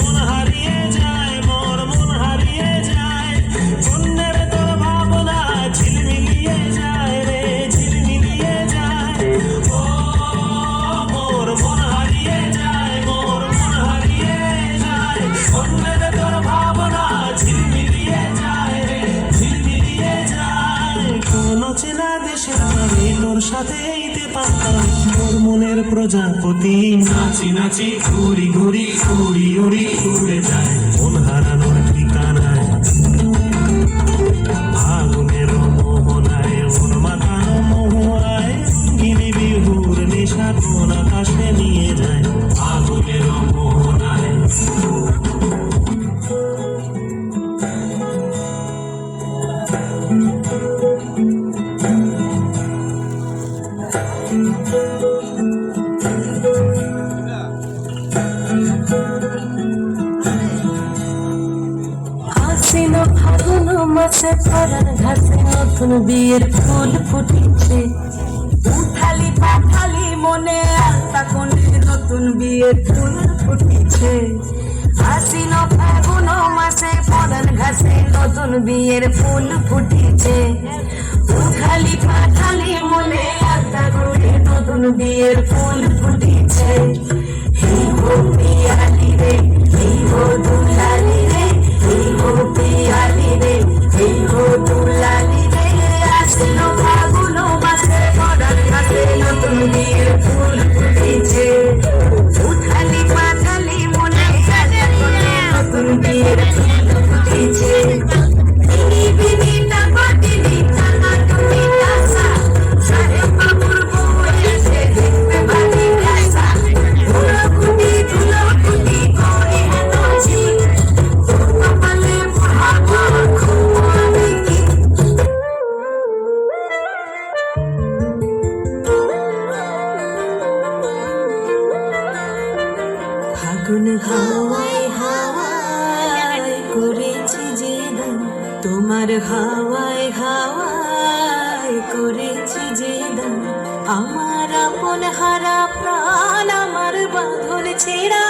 মন হারিয়ে যায়, মোর মন হারিয়ে যায়, অন্যের তোর ভাবনা ঝিলমিলিয়ে যায় রে, ঝিলমিলিয়ে যায়। ও মোর মন হারিয়ে যায়, মোর মন হারিয়ে যায়, অন্যের তোর ভাবনা ঝিলমিলিয়ে যায় রে, ঝিলমিলিয়ে যায়। কোন চেনা দেশের আমি তোর সাথে এইতে পারতাম, তোর মনের প্রজাপতি নাচি নাচি ঘুরি ঘুরি উড়ি উড়ি উড়ে যায় মন হারানোর ঠিকানায়। আগুনের মোহনায় মন মাথানো মোহরায়, গিনি বিহুর নেশা কোন আকাশে নিয়ে যায় আগুনের মোহনায়। আশ্বিন ফাগুন মাসে পরাণ ঘাসে নতুন বিয়ের ফুল ফুটেছে, উঠালি পাঠালি মনে আলতা কোণে নতুন বিয়ের ফুল ফুটেছে। আশ্বিন ফাগুন মাসে পরাণ ঘাসে নতুন বিয়ের ফুল ফুটেছে, উঠালি পাঠালি মনে আলতা কোণে নতুন বিয়ের ফুল ফুটেছে। এই গো পিয়ালি রে, এই গো দুলালি রে, এই গো পিয়ালি রে, এই গো দুলালি রে। আশ্বিন ফাগুন মাসে পরাণ ঘাসে নতুন বিয়ের ফুল ফুটেছে, উঠালি পাঠালি মনে আলতা কোণে নতুন বিয়ের ফুল ফুটেছে। বিনি বিনি টাকা দিনি টাকা তুমি টাকা, সাহেব বাবুর বউ এসে দেখবে বাড়ি ঘাসা, ধুলোকুটি ধুলোকুটি করে নাচি, তোর কপালে পড়াবো খুব আমি কি। ফাগুন হাওয়ায় হাওয়ায় করেছি যে দান, তোমার হাওয়ায় হাওয়ায় করেছি যে দান। আমার আপন হারা প্রাণ আমার বাঁধন ছেঁড়া